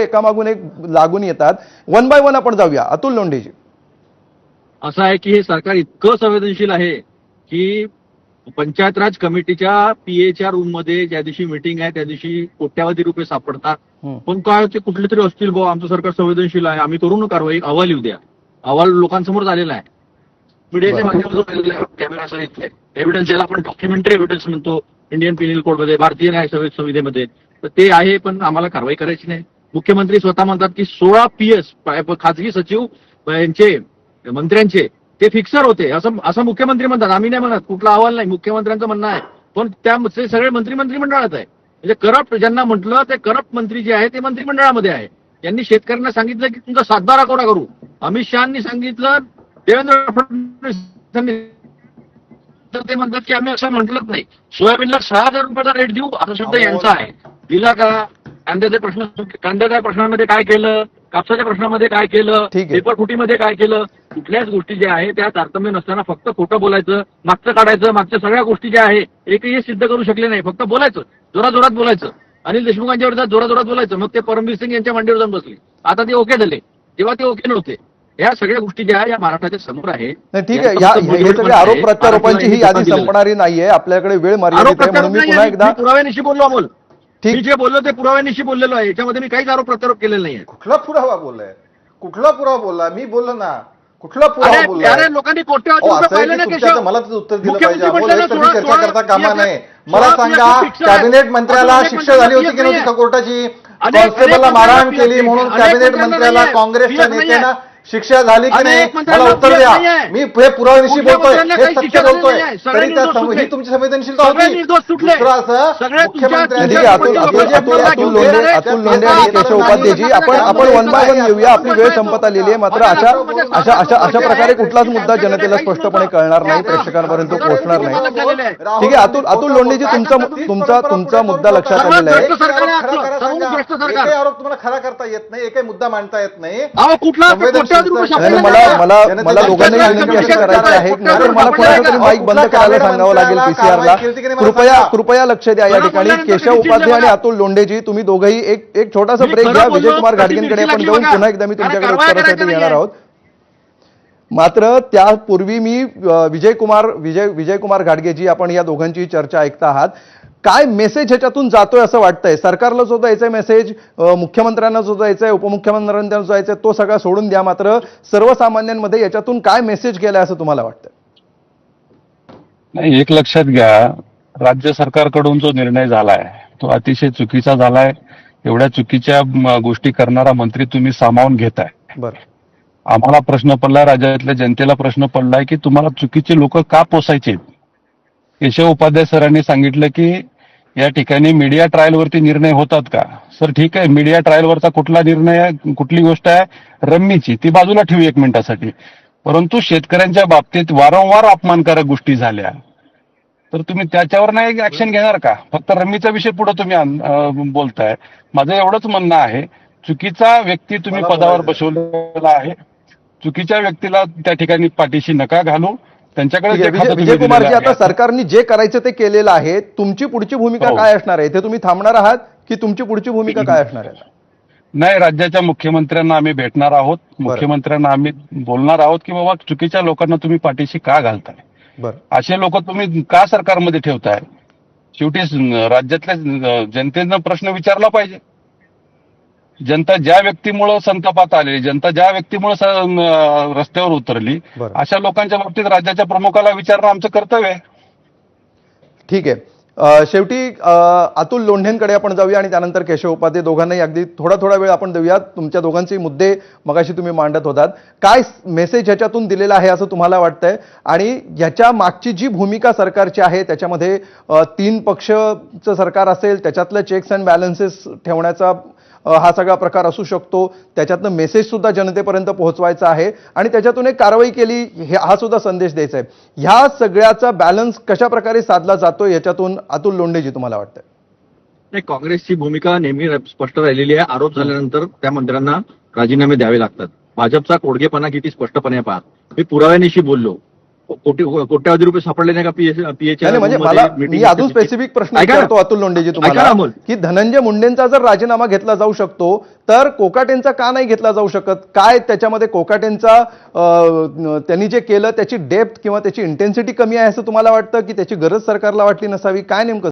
एकामागून एक लागून येतात. वन बाय वन आपण जाऊया. अतुल लोंढेजी, असं आहे की हे सरकार इतकं संवेदनशील आहे की पंचायत राज कमिटीच्या पीएच्या रूम मध्ये ज्या दिवशी मीटिंग आहे त्या दिवशी कोट्यावधी रुपये सापडतात. पण काय ते कुठले तरी असतील भाऊ, आमचं सरकार संवेदनशील आहे, आम्ही करू ना कारवाई, अहवाल येऊ द्या. अहवाल लोकांसमोर झालेला आहे, मीडियाच्या माध्यमातून कॅमेरा सहित एव्हिडन्स, ज्याला आपण डॉक्युमेंटरी एव्हिडन्स म्हणतो इंडियन पिनल कोडमध्ये, भारतीय न्याय संहितेमध्ये, तर ते आहे. पण आम्हाला कारवाई करायची नाही. मुख्यमंत्री स्वतः म्हणतात की 16 PS खाजगी सचिव यांचे मंत्र्यांचे ते फिक्सर होते, असं मुख्यमंत्री म्हणतात. आम्ही नाही म्हणत, कुठला अहवाल नाही, मुख्यमंत्र्यांचं म्हणणं आहे. पण त्या सगळे मंत्रिमंडळात आहे. म्हणजे करप्ट ज्यांना म्हटलं ते करप्ट मंत्री जे आहे ते मंत्रिमंडळामध्ये आहे. त्यांनी शेतकऱ्यांना सांगितलं की तुमचा 7-12 कोटा करू. अमित शहानी सांगितलं, देवेंद्र फडणवीस तर ते म्हणतात की आम्ही असं म्हटलंच नाही. सोयाबीनला 6,000 रुपयाचा रेट देऊ असा शब्द यांचा आहे. दिला का? कांद्याच्या प्रश्नामध्ये काय केलं, कापसाच्या प्रश्नामध्ये काय केलं, पेपर फुटीमध्ये काय केलं, कुठल्याच गोष्टी ज्या आहे त्या तारतम्य नसताना फक्त खोटं बोलायचं, मागचं काढायचं, मागच्या सगळ्या गोष्टी ज्या आहे एकही सिद्ध करू शकले नाही. फक्त बोलायचं, जोरात बोलायचं. अनिल देशमुखांच्या विरोधात जोरात बोलायचं. मग ते परमवीर सिंग यांच्या मांडीवर जाऊन बसले. आता ते ओके झाले, तेव्हा ते ओके नव्हते. या सगळ्या गोष्टी ज्या या महाराष्ट्राच्या समोर आहे. ठीक आहे, हे सगळे आरोप प्रत्यारोपांची ही यादी संपणारी नाहीये. आपल्याकडे वेळ मर्यादित आहे म्हणून मी पुन्हा एकदा पुराव्यानिशी बोललो. अमोल, मी जे बोललो ते पुराव्यानिशी बोललेलो आहे. याच्यामध्ये मी काहीच आरोप प्रत्यारोप केलेला नाहीये. कुठला पुरावा बोललाय? कुठला पुरावा बोलला? मी बोललो ना, कुठला पुरावा बोलला? अरे लोकांनी कोट्यावधी रुपये पाहिले ना केशव. मला उत्तर दिलं पाहिजे. तुम्ही चर्चा करता कामा नये. मला सांगा, कॅबिनेट मंत्र्याला शिक्षा झाली होती की नव्हती का कोर्टाची? कॉन्स्टेबलला मारहाण केली म्हणून कॅबिनेट मंत्र्याला काँग्रेसच्या नेत्यानं शिक्षा झाली की नाही? मला उत्तर द्या. मी हे पुराव्याविषयी बोलतोय, हे सत्य बोलतोय, तरी ही तुमची संवेदनशीलता होती. मुख्यमंत्री अतुल लोंढे आणि केशव उपाध्यायजी, आपण वन बाय वन येऊया. आपली वेळ संपत आलेली आहे. मात्र अशा प्रकारे कुठलाच मुद्दा जनतेला स्पष्टपणे कळणार नाही, प्रेक्षकांपर्यंत पोहोचणार नाही. ठीक आहे, अतुल लोंढेजी, तुमचा मुद्दा लक्षात आलेला आहे. एकही आरोप तुम्हाला खरा करता येत नाही, एकही मुद्दा मांडता येत नाही. मला दोघांनाही विनंती अशी करायची आहे, नंतर मला कोणाचा तरी माईक बंद करायला सांगावं लागेल पीसीआरला. कृपया लक्ष द्या या ठिकाणी. केशव उपाध्याय आणि अतुल लोंढेजी, तुम्ही दोघंही एक छोटासा ब्रेक घ्या. विजयकुमार घाडगेंकडे पण जाऊन पुन्हा एकदा मी तुमच्याकडे उत्तरासाठी येणार आहोत. मात्र त्यापूर्वी मी विजयकुमार घाडगेजी, आपण या दोघांची चर्चा ऐकता आहात. काय मेसेज ह्याच्यातून जातोय असं वाटतंय? सरकारला जो द्यायचा मेसेज, मुख्यमंत्र्यांना जो द्यायचा आहे, उपमुख्यमंत्र्यांना जो द्यायचा तो सगळा सोडून द्या. मात्र सर्वसामान्यांमध्ये याच्यातून काय मेसेज गेलाय असं तुम्हाला वाटतं? नाही, एक लक्षात घ्या, राज्य सरकारकडून जो निर्णय झालाय तो अतिशय चुकीचा झालाय. एवढ्या चुकीच्या गोष्टी करणारा मंत्री तुम्ही सामावून घेताय. बरं, आम्हाला प्रश्न पडलाय, राज्यातल्या जनतेला प्रश्न पडलाय की तुम्हाला चुकीचे लोक का पोसायचे? केशव उपाध्याय सरांनी सांगितलं की या ठिकाणी मीडिया ट्रायलवरती निर्णय होतात का? सर ठीक आहे, मीडिया ट्रायलवरचा कुठला निर्णय आहे, कुठली गोष्ट आहे रम्मीची, ती बाजूला ठेवू 1 मिनिटासाठी. परंतु शेतकऱ्यांच्या बाबतीत वारंवार अपमानकारक गोष्टी झाल्या तर तुम्ही त्याच्यावर नाही ऍक्शन घेणार का? फक्त रम्मीचा विषय पुढे तुम्ही बोलताय. माझं एवढंच म्हणणं आहे, चुकीचा व्यक्ती तुम्ही पदावर बसवलेला आहे. चुकीच्या व्यक्तीला त्या ठिकाणी पाठीशी नका घालू. त्यांच्याकडे विजयकुमारजी, आता सरकारने जे करायचं ते केलेलं आहे. तुमची पुढची भूमिका काय असणार आहे? ते तुम्ही थांबणार आहात की तुमची पुढची भूमिका काय असणार आहे? नाही, राज्याच्या मुख्यमंत्र्यांना आम्ही भेटणार आहोत. मुख्यमंत्र्यांना आम्ही बोलणार आहोत की बाबा चुकीच्या लोकांना तुम्ही पाठीशी का घालताय? असे लोक तुम्ही का सरकारमध्ये ठेवताय? शेवटी राज्यातल्या जनतेनं प्रश्न विचारला पाहिजे. जनता ज्या व्यक्तीमुळे संतापात आली, जनता ज्या व्यक्तीमुळे रस्त्यावर उतरली, अशा लोकांच्या बाबतीत राज्याच्या प्रमुखाला विचारणं आमचं कर्तव्य आहे. ठीक आहे, शेवटी अतुल लोंढेंकडे आपण जाऊया आणि त्यानंतर केशव उपाध्याय, दोघांनाही अगदी थोडा वेळ आपण देऊयात. तुमच्या दोघांचे मुद्दे मगाशी तुम्ही मांडत होतात. काय मेसेज ह्याच्यातून दिलेला आहे असं तुम्हाला वाटतंय? आणि ह्याच्या मागची जी भूमिका सरकारची आहे त्याच्यामध्ये 3 पक्षचं सरकार असेल, त्याच्यातलं चेक्स अँड बॅलन्सेस ठेवण्याचा हा सगळा प्रकार असू शकतो. त्याच्यातनं मेसेज सुद्धा जनतेपर्यंत पोहोचवायचा आहे आणि त्याच्यातून एक कारवाई केली हा सुद्धा संदेश द्यायचा आहे. ह्या सगळ्याचा बॅलन्स कशा प्रकारे साधला जातो याच्यातून अतुल लोंढेजी तुम्हाला वाटतं? नाही, काँग्रेसची भूमिका नेहमी स्पष्ट राहिलेली आहे. आरोप झाल्यानंतर त्या मंत्र्यांना राजीनामे द्यावे लागतात. भाजपचा कोडगेपणा किती स्पष्टपणे पहा. मी पुराव्यानिशी बोललो. कोट्यावधी रुपये सापडले नाही का पीएच्या नाही म्हणजे मला मी अजून स्पेसिफिक प्रश्न विचारतो अतुल लोंढेजी ऐका तुम्हाला ना, अमोल. की धनंजय मुंडेंचा जर राजीनामा घेतला जाऊ शकतो तर कोकाटेंचा का नाही घेतला जाऊ शकत? काय त्याच्यामध्ये कोकाटेंचा त्यांनी जे केलं त्याची डेप्थ किंवा त्याची इंटेन्सिटी कमी आहे असं तुम्हाला वाटतं की त्याची गरज सरकारला वाटली नसावी? काय नेमकं